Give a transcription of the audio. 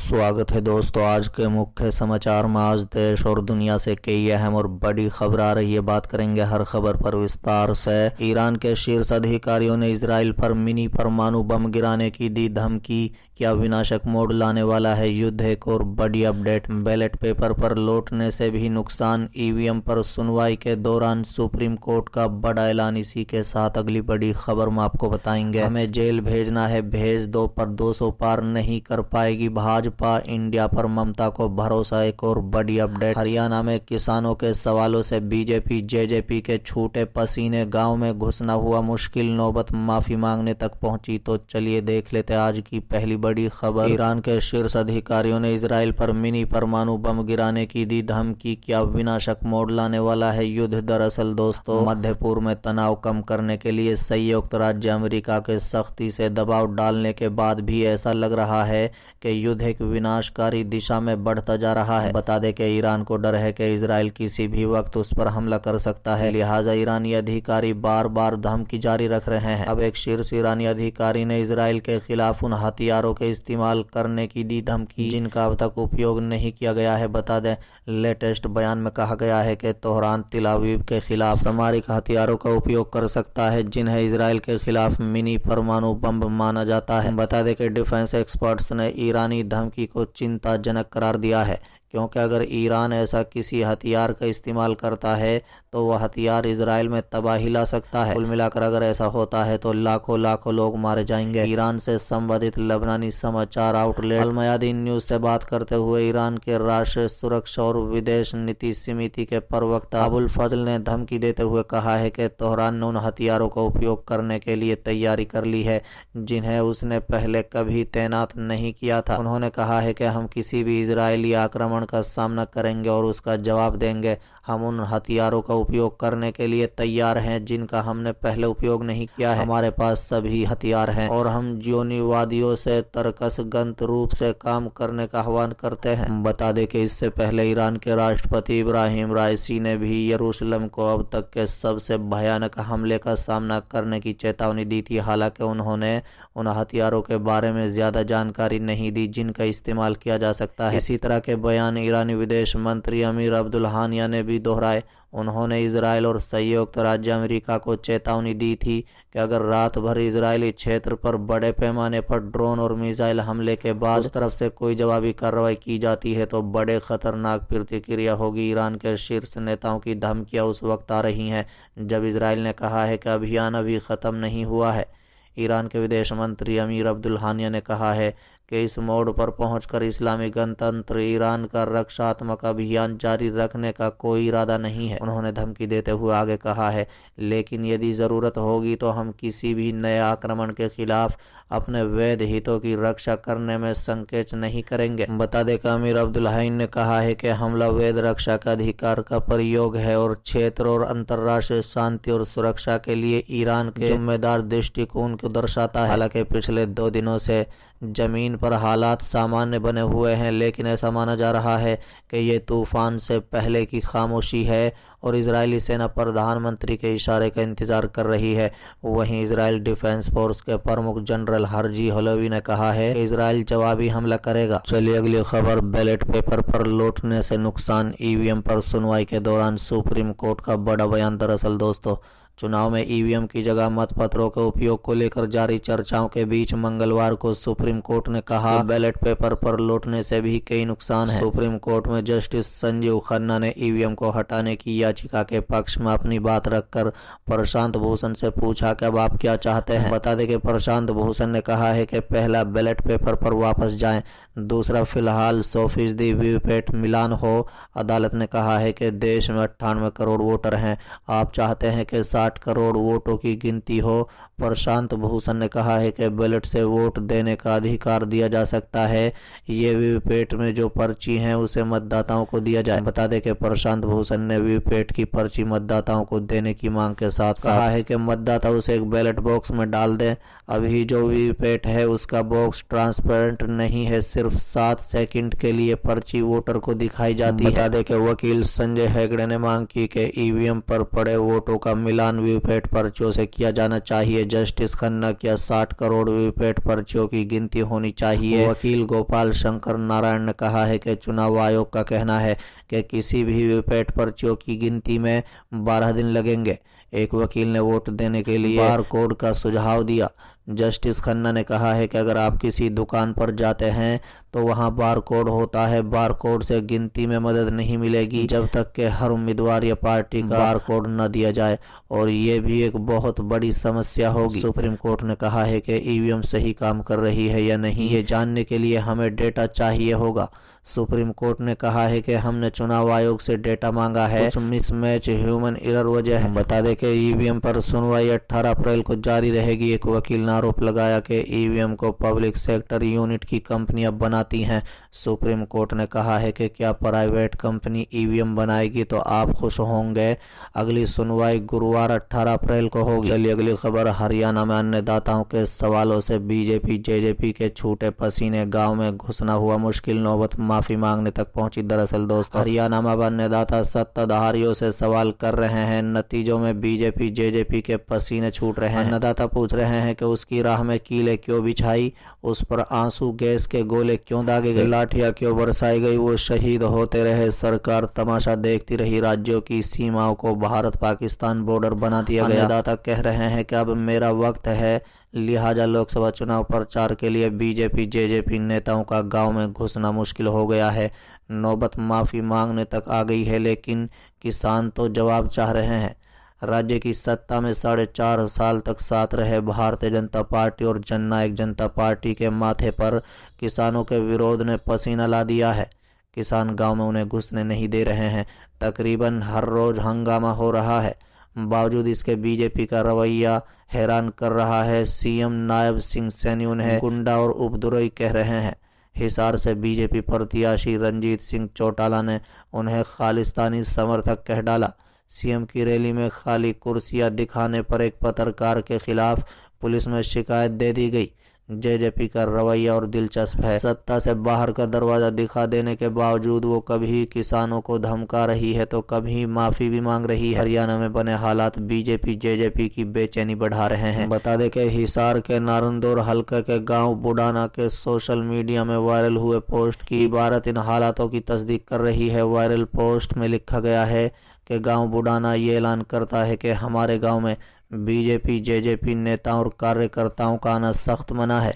स्वागत है दोस्तों। आज के मुख्य समाचार में आज देश और दुनिया से कई अहम और बड़ी खबर आ रही है। बात करेंगे हर खबर पर विस्तार से। ईरान के शीर्ष अधिकारियों ने इजराइल पर मिनी परमाणु बम गिराने की दी धमकी। क्या विनाशक मोड़ लाने वाला है युद्ध? एक और बड़ी अपडेट। बैलेट पेपर पर लौटने से भी नुकसान, ईवीएम पर सुनवाई के दौरान सुप्रीम कोर्ट का बड़ा ऐलान। इसी के साथ अगली बड़ी खबर में आपको बताएंगे। हमें जेल भेजना है, भेज दो, पर 200 पार नहीं कर पाएगी भाजपा। इंडिया पर ममता को भरोसा। एक और बड़ी अपडेट। हरियाणा में किसानों के सवालों से बीजेपी जेजेपी के छूटे पसीने। गांव में घुसना हुआ मुश्किल, नौबत माफी मांगने तक पहुंची। तो चलिए देख लेते आज की पहली बड़ी खबर। ईरान के शीर्ष अधिकारियों ने इजराइल पर मिनी परमाणु बम गिराने की दी धमकी। क्या विनाशक मोड़ लाने वाला है युद्ध? दरअसल दोस्तों, मध्य पूर्व में तनाव कम करने के लिए संयुक्त राज्य अमेरिका के सख्ती से दबाव डालने के बाद भी ऐसा लग रहा है कि युद्ध एक विनाशकारी दिशा में बढ़ता जा रहा है। बता दें कि ईरान को डर है कि इजराइल किसी भी वक्त उस पर हमला कर सकता है, लिहाजा ईरानी अधिकारी बार बार धमकी जारी रख रहे हैं। अब एक शीर्ष ईरानी अधिकारी ने इजराइल के खिलाफ उन हथियारों के इस्तेमाल करने की दी धमकी जिनका अब तक उपयोग नहीं किया गया है। बता दें, लेटेस्ट बयान में कहा गया है कि तेहरान तेल अवीव के खिलाफ सामरिक हथियारों का उपयोग कर सकता है जिन्हें इजराइल के खिलाफ मिनी परमाणु बम माना जाता है। बता दें कि डिफेंस एक्सपर्ट्स ने ईरानी धमकी को चिंताजनक करार दिया है, क्योंकि अगर ईरान ऐसा किसी हथियार का इस्तेमाल करता है तो वह हथियार इजराइल में तबाही ला सकता है। कुल मिलाकर अगर ऐसा होता है तो लाखों लाखों लोग मारे जाएंगे। ईरान से संबंधित लबनानी समाचार आउटलेट अल मयादीन न्यूज से बात करते हुए ईरान के राष्ट्रीय सुरक्षा और विदेश नीति समिति के प्रवक्ता अबुल फजल ने धमकी देते हुए कहा है कि तेहरान ने उन हथियारों का उपयोग करने के लिए तैयारी कर ली है जिन्हें उसने पहले कभी तैनात नहीं किया था। उन्होंने कहा है कि हम किसी भी इजरायली आक्रमण का सामना करेंगे और उसका जवाब देंगे। हम उन हथियारों का उपयोग करने के लिए तैयार हैं जिनका हमने पहले उपयोग नहीं किया है। हमारे पास सभी हथियार हैं और हम जियोनीवादियों से तर्कसंगत रूप से काम करने का आह्वान करते हैं। बता दें कि इससे पहले ईरान के राष्ट्रपति इब्राहिम राइसी ने भी यरूशलेम को अब तक के सबसे भयानक हमले का सामना करने की चेतावनी दी थी। हालांकि उन्होंने उन हथियारों के बारे में ज्यादा जानकारी नहीं दी जिनका इस्तेमाल किया जा सकता है। इसी तरह के बयान ईरानी विदेश मंत्री अमीर अब्दुल्लाहियान ने भी दोहराए। उन्होंने इजराइल और संयुक्त राज्य अमेरिका को चेतावनी दी थी कि अगर रात भर इजरायली क्षेत्र पर बड़े पैमाने पर ड्रोन और मिसाइल हमले के बाद उस तरफ से कोई जवाबी कार्रवाई की जाती है तो बड़े खतरनाक प्रतिक्रिया होगी। ईरान के शीर्ष नेताओं की धमकियां उस वक्त आ रही हैं जब इजराइल ने कहा है कि अभियान अभी खत्म नहीं हुआ है। ईरान के विदेश मंत्री अमीर अब्दुल्लाहियान ने कहा है कि इस मोड़ पर पहुंचकर इस्लामी गणतंत्र ईरान का रक्षात्मक अभियान जारी रखने का कोई इरादा नहीं है। उन्होंने धमकी देते हुए आगे कहा है, लेकिन यदि ज़रूरत होगी तो हम किसी भी नए आक्रमण के खिलाफ अपने वैध हितों की रक्षा करने में संकोच नहीं करेंगे। बता दें कि अमीर अब्दुल्लाहियान ने कहा है कि हमला वैध रक्षा का अधिकार का प्रयोग है और क्षेत्र और अंतर्राष्ट्रीय शांति और सुरक्षा के लिए ईरान के जिम्मेदार दृष्टिकोण को दर्शाता है। हालांकि पिछले 2 दिनों से जमीन पर हालात सामान्य बने हुए हैं, लेकिन ऐसा माना जा रहा है कि ये तूफान से पहले की खामोशी है और इजरायली सेना प्रधानमंत्री के इशारे का इंतजार कर रही है। वहीं इजरायल डिफेंस फोर्स के प्रमुख जनरल हर्जी हलोवी ने कहा है कि इजरायल जवाबी हमला करेगा। चलिए अगली खबर। बैलेट पेपर पर लौटने से नुकसान, ईवीएम पर सुनवाई के दौरान सुप्रीम कोर्ट का बड़ा बयान। दरअसल दोस्तों, चुनाव में ईवीएम की जगह मतपत्रों के उपयोग को लेकर जारी चर्चाओं के बीच मंगलवार को सुप्रीम कोर्ट ने कहा कि बैलेट पेपर पर लौटने से भी कई नुकसान हैं। सुप्रीम कोर्ट में जस्टिस संजीव खन्ना ने ईवीएम को हटाने की याचिका के पक्ष में अपनी बात रखकर प्रशांत भूषण से पूछा कि अब आप क्या चाहते हैं। बता दें कि प्रशांत भूषण ने कहा है कि पहला, बैलेट पेपर पर वापस जाएं, दूसरा, फिलहाल 100% वीवीपैट मिलान हो। अदालत ने कहा है कि देश में 98 करोड़ वोटर हैं, आप चाहते हैं कि 60 करोड़ वोटों की गिनती हो। प्रशांत भूषण ने कहा है कि बैलेट से वोट देने का अधिकार दिया जा सकता है, ये वीवीपैट में जो पर्ची है उसे मतदाताओं को दिया जाए। बता दें कि प्रशांत भूषण ने वीवीपैट की पर्ची मतदाताओं को देने की मांग के साथ कहा है कि मतदाता उसे एक बैलेट बॉक्स में डाल दें। अभी जो वीवीपैट है उसका बॉक्स ट्रांसपेरेंट नहीं है, सिर्फ 7 सेकंड के लिए पर्ची वोटर को दिखाई जाती है। बता दें कि वकील संजय हेगड़े ने मांग की कि ईवीएम पर पड़े वोटों का मिलान वीवीपैट पर्चियों से किया जाना चाहिए। जस्टिस खन्ना क्या 60 करोड़ वीवीपैट पर्चियों की गिनती होनी चाहिए। वकील गोपाल शंकर नारायण ने कहा है कि चुनाव आयोग का कहना है कि किसी भी वीवीपैट पर्चियों की गिनती में 12 दिन लगेंगे। एक वकील ने वोट देने के लिए बार कोड का सुझाव दिया। जस्टिस खन्ना ने कहा है कि अगर आप किसी दुकान पर जाते हैं तो वहां बार कोड होता है। बार कोड से गिनती में मदद नहीं मिलेगी जब तक कि हर उम्मीदवार या पार्टी का बार कोड न दिया जाए, और ये भी एक बहुत बड़ी समस्या होगी। सुप्रीम कोर्ट ने कहा है कि ईवीएम सही काम कर रही है या नहीं, ये जानने के लिए हमें डेटा चाहिए होगा। सुप्रीम कोर्ट ने कहा है कि हमने चुनाव आयोग से डेटा मांगा है, कुछ मिसमैच ह्यूमन एरर वजह है। बता दें कि ईवीएम पर सुनवाई 18 अप्रैल को जारी रहेगी। एक वकील ने आरोप लगाया कि ईवीएम को पब्लिक सेक्टर यूनिट की कंपनियां बनाती हैं। सुप्रीम कोर्ट ने कहा है कि क्या प्राइवेट कंपनी ईवीएम बनाएगी तो आप खुश होंगे। अगली सुनवाई गुरुवार 18 अप्रैल को होगी। चलिए अगली खबर। हरियाणा में अन्नदाताओं के सवालों से बीजेपी जेजेपी के छूटे पसीने, गाँव में घुसना हुआ मुश्किल, नौबत माफी मांगने तक पहुंची। दरअसल दोस्तों, हरियाणा में अन्नदाता सत्ताधारियों से सवाल कर रहे हैं, नतीजों में बीजेपी जेजेपी के पसीने छूट रहे हैं। अन्नदाता पूछ रहे हैं कि उसकी राह में कीलें क्यों बिछाई, उस पर आंसू गैस के गोले क्यों दागे गए, लाठियां क्यों बरसाई गई, वो शहीद होते रहे, सरकार तमाशा देखती रही, राज्यों की सीमाओं को भारत पाकिस्तान बॉर्डर बना दिया गया। अन्नदाता कह रहे हैं कि अब मेरा वक्त है, लिहाजा लोकसभा चुनाव प्रचार के लिए बीजेपी जेजेपी नेताओं का गांव में घुसना मुश्किल हो गया है। नौबत माफी मांगने तक आ गई है, लेकिन किसान तो जवाब चाह रहे हैं। राज्य की सत्ता में 4.5 साल तक साथ रहे भारतीय जनता पार्टी और जननायक जनता पार्टी के माथे पर किसानों के विरोध ने पसीना ला दिया है। किसान गांव में उन्हें घुसने नहीं दे रहे हैं। तकरीबन हर रोज हंगामा हो रहा है। बावजूद इसके बीजेपी का रवैया हैरान कर रहा है। सीएम नायब सिंह सैनी उन्हें गुंडा और उपद्रवी कह रहे हैं। हिसार से बीजेपी प्रत्याशी रंजीत सिंह चौटाला ने उन्हें खालिस्तानी समर्थक कह डाला। सीएम की रैली में खाली कुर्सियां दिखाने पर एक पत्रकार के खिलाफ पुलिस में शिकायत दे दी गई। जेजेपी का रवैया और दिलचस्प है। सत्ता से बाहर का दरवाजा दिखा देने के बावजूद वो कभी किसानों को धमका रही है तो कभी माफी भी मांग रही है। हरियाणा में बने हालात बीजेपी जेजेपी की बेचैनी बढ़ा रहे हैं। बता दें कि हिसार के नारंदौर हल्के के गांव बुडाना के सोशल मीडिया में वायरल हुए पोस्ट की इबारत इन हालातों की तस्दीक कर रही है। वायरल पोस्ट में लिखा गया है कि गांव बुडाना ये ऐलान करता है कि हमारे गांव में बीजेपी जेजेपी नेताओं और कार्यकर्ताओं का आना सख्त मना है।